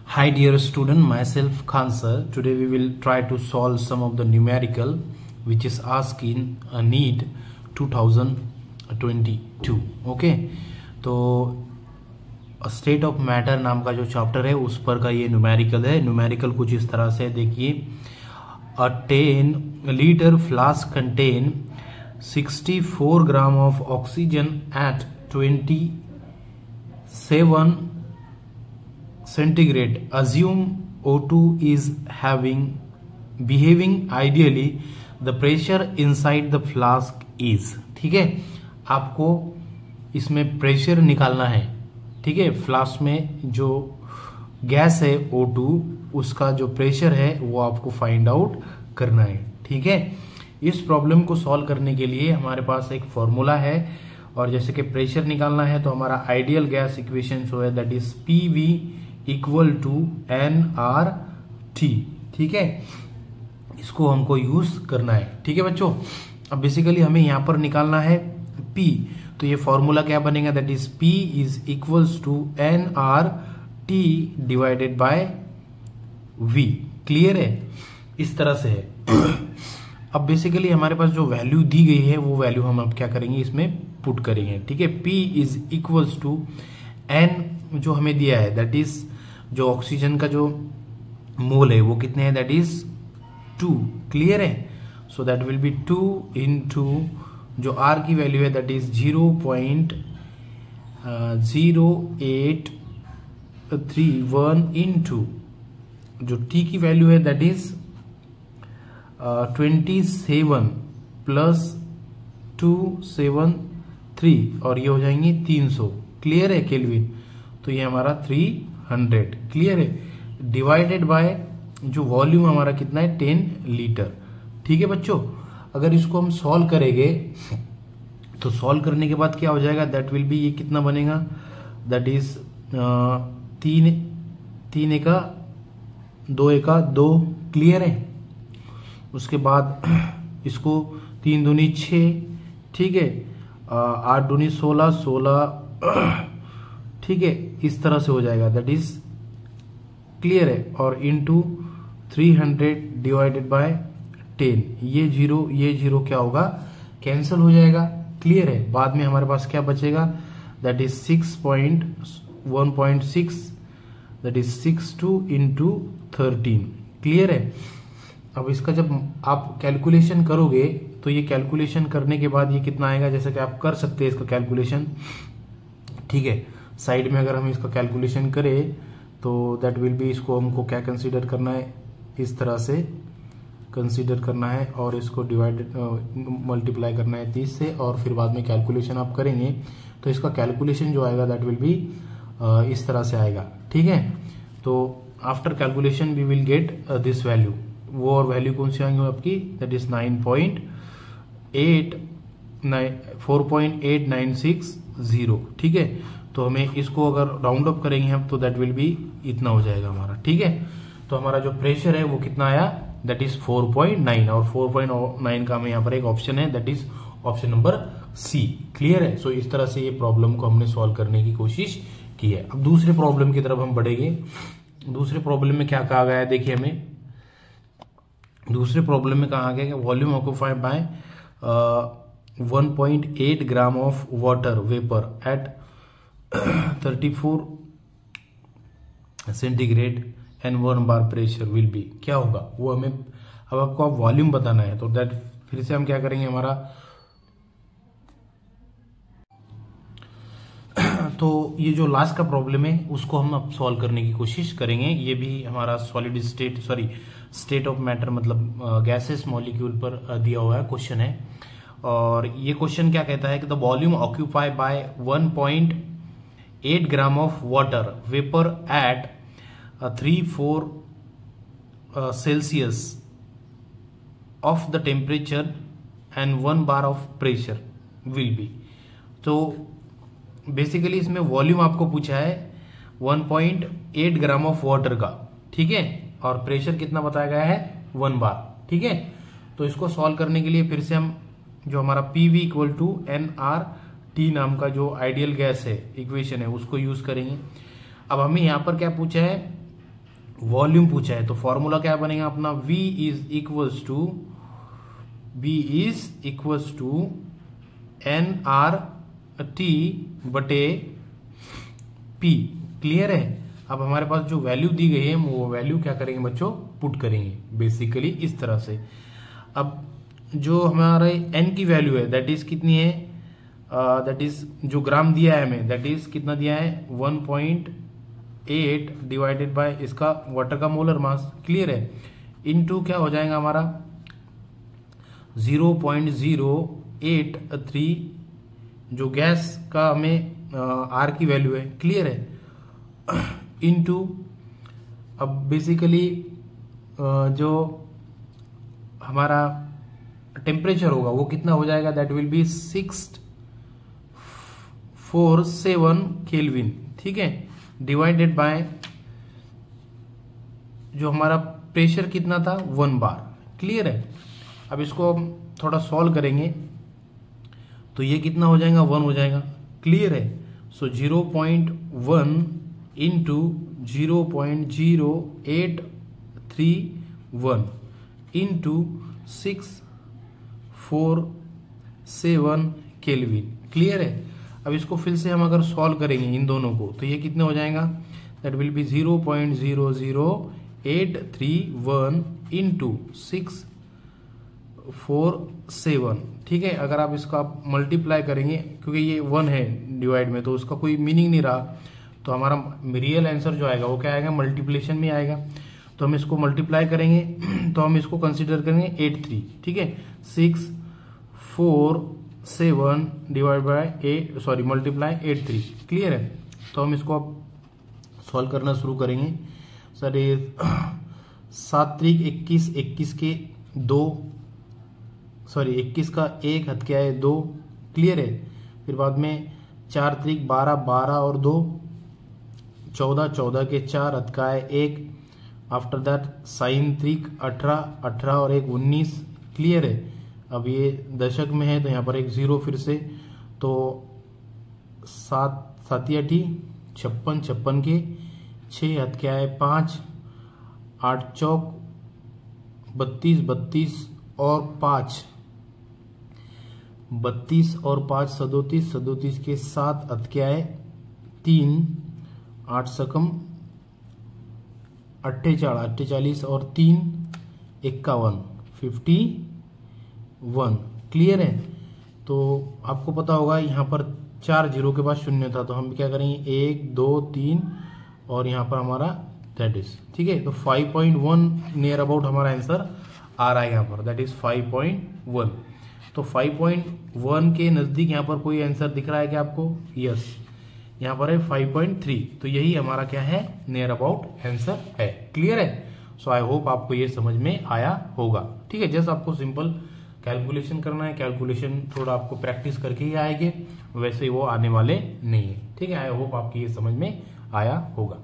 Hi dear student, myself Khan sir. Today we will try to solve some of the numerical which is asked in a NEET 2022. Okay, तो state of matter नाम का जो chapter है उस पर का ये न्यूमेरिकल है। न्यूमेरिकल कुछ इस तरह से देखिए, a 10 litre flask contain 64 gram of oxygen at 27 centigrade. Assume O2 is behaving ideally. The pressure inside the flask is. ठीक है, आपको इसमें प्रेशर निकालना है। ठीक है, फ्लास्क में जो गैस है O2 उसका जो प्रेशर है वो आपको फाइंड आउट करना है। ठीक है, इस प्रॉब्लम को सॉल्व करने के लिए हमारे पास एक फॉर्मूला है, और जैसे कि प्रेशर निकालना है तो हमारा आइडियल गैस इक्वेशन जो है that is PV equal to nRT। ठीक है, इसको हमको यूज करना है। ठीक है बच्चों, अब बेसिकली हमें यहां पर निकालना है P, तो ये फॉर्मूला क्या बनेगा, that is P is equals to nRT divided by V। Clear है, इस तरह से है। अब बेसिकली हमारे पास जो वैल्यू दी गई है वो वैल्यू हम अब क्या करेंगे, इसमें पुट करेंगे। ठीक है, P is equals to n जो हमें दिया है दैट इज जो ऑक्सीजन का जो मोल है वो कितने हैं, दैट इज 2। क्लियर है, so that will be 2 into जो R की वैल्यू है दैट इज 0.0831 इंटू जो T की वैल्यू है दैट इज 27 प्लस 273 और ये हो जाएंगे 300। क्लियर है केल्विन, तो ये हमारा 300। क्लियर है, डिवाइडेड बाय जो वॉल्यूम हमारा कितना है 10 लीटर। ठीक है बच्चों, अगर इसको हम सॉल्व करेंगे तो सॉल्व करने के बाद क्या हो जाएगा, दैट विल बी, ये कितना बनेगा, दैट इज 3 एका 2 एका 2। क्लियर है, उसके बाद इसको 3 दूनी 6। ठीक है, 8 दूनी 16 16। ठीक है, इस तरह से हो जाएगा, दैट इज क्लियर है, और इनटू 300 डिवाइडेड बाय 10। ये जीरो क्या होगा, कैंसिल हो जाएगा। क्लियर है, बाद में हमारे पास क्या बचेगा, that is 1.6 that is 62 into 13। Clear है, अब इसका जब आप कैलकुलेशन करोगे तो ये कैलकुलेशन करने के बाद ये कितना आएगा, जैसे कि आप कर सकते हैं इसका कैलकुलेशन। ठीक है, साइड में अगर हम इसका कैलकुलेशन करें तो दैट विल बी, इसको हमको क्या कंसीडर करना है, इस तरह से कंसीडर करना है, और इसको डिवाइडेड मल्टीप्लाई करना है 30 से, और फिर बाद में कैलकुलेशन आप करेंगे तो इसका कैलकुलेशन जो आएगा दैट विल बी इस तरह से आएगा। ठीक है, तो after calculation we will get this value. वो और वैल्यू कौन सी आएंगे आपकी, दैट इज 4.8960। ठीक है, तो हमें इसको अगर राउंड अप करेंगे हम तो दैट विल बी इतना हो जाएगा हमारा। ठीक है, तो हमारा जो प्रेशर है वो कितना आया, दैट इज 4.9, और 4.9 का हमें यहाँ पर एक ऑप्शन है that is option number C। Clear है, सो इस तरह से ये प्रॉब्लम को हमने सॉल्व करने की कोशिश की है। अब दूसरे प्रॉब्लम की तरफ हम बढ़ेंगे। दूसरे प्रॉब्लम में क्या कहा गया है, देखिए हमें दूसरे प्रॉब्लम में कहा गया है volume occupied by 1.8 gram of water vapour at 34 centigrade and 1 bar pressure will B. क्या होगा वो हमें अब आपको वॉल्यूम बताना है, तो दैट फिर से हम क्या करेंगे, हमारा तो ये जो लास्ट का प्रॉब्लम है उसको हम अब सॉल्व करने की कोशिश करेंगे। ये भी हमारा सॉलिड स्टेट ऑफ मैटर मतलब गैसेस मॉलिक्यूल पर दिया हुआ है क्वेश्चन है, और ये क्वेश्चन क्या कहता है कि the volume occupy by 1.8 gram of water vapour at 34 Celsius of the temperature and 1 bar of pressure will be. तो बेसिकली इसमें वॉल्यूम आपको पूछा है 1.8 ग्राम ऑफ वाटर का। ठीक है, और प्रेशर कितना बताया गया है 1 बार। ठीक है, तो इसको सॉल्व करने के लिए फिर से हम जो हमारा PV इक्वल टू nRT नाम का जो आइडियल गैस है इक्वेशन है उसको यूज करेंगे। अब हमें यहां पर क्या पूछा है, वॉल्यूम पूछा है तो फॉर्मूला क्या बनेगा अपना, V is equals to nRT बटे P। क्लियर है। अब हमारे पास जो वैल्यू दी गई है वो वैल्यू क्या करेंगे बच्चों, पुट करेंगे बेसिकली इस तरह से। अब जो हमारे n की वैल्यू है दैट इज कितनी है, दैट इज जो ग्राम दिया है हमें, दैट इज कितना दिया है 1.8 डिवाइडेड बाय इसका वाटर का मोलर मास। क्लियर है। इनटू क्या हो जाएगा हमारा 0.083 जो गैस का हमें R की वैल्यू है। क्लियर है। इनटू अब बेसिकली जो हमारा टेम्परेचर होगा वो कितना हो जाएगा, दैट विल बी 647 केल्विन। ठीक है। डिवाइडेड बाय जो हमारा प्रेशर कितना था 1 बार। क्लियर है। अब इसको हम थोड़ा सॉल्व करेंगे तो ये कितना हो जाएगा 1 हो जाएगा। क्लियर है। सो 0.1 इंटू 0.0831 इंटू 647 केल्विन। क्लियर है। अब इसको फिर से हम अगर सॉल्व करेंगे इन दोनों को तो ये कितने हो जाएगा, दैट विल बी 0.00831 इंटू 647। ठीक है। अगर आप इसका मल्टीप्लाई करेंगे क्योंकि ये 1 है डिवाइड में तो उसका कोई मीनिंग नहीं रहा, तो हमारा रियल आंसर जो आएगा वो क्या आएगा, मल्टीप्लिकेशन में आएगा। तो हम इसको मल्टीप्लाई करेंगे तो हम इसको कंसीडर करेंगे 83। ठीक है। 647 डिवाइड बाय मल्टीप्लाई 83। क्लियर है। तो हम इसको अब सॉल्व करना शुरू करेंगे। सर ये 7 त्रिक 21, 21 के 2 21 का 1 हद क्या है 2। क्लियर है। फिर बाद में 4 त्रिक 12, 12 और 2 14, 14 के 4 हद का है 1। आफ्टर दैट साइन त्रिक 18, 18 और 1 19। क्लियर है। अब ये दशक में है तो यहाँ पर एक 0 फिर से, तो 7 7 56, 56 के 6 हद क्या है 5, 8 चौक 32, 32 और 5 32 और 5 37, 37 के 7 हद क्या है 3, 8 सकम 48, 48 और 3 51, 51। क्लियर है। तो आपको पता होगा यहाँ पर 4 0 के बाद 0 था तो हम क्या करेंगे 1 2 3 और यहाँ पर हमारा दैट इज। ठीक है। तो 5.1 नियर अबाउट हमारा आंसर आ रहा है यहाँ पर, दैट इज 5.1। तो 5.1 के नजदीक यहाँ पर कोई आंसर दिख रहा है क्या आपको? यस, यहाँ पर है 5.3। तो यही हमारा क्या है, नियर अबाउट आंसर है। क्लियर है। सो आई होप आपको ये समझ में आया होगा। ठीक है। जस्ट आपको सिंपल कैलकुलेशन करना है। कैलकुलेशन थोड़ा आपको प्रैक्टिस करके ही आएंगे, वैसे वो आने वाले नहीं है। ठीक है। आई होप आपकी ये समझ में आया होगा।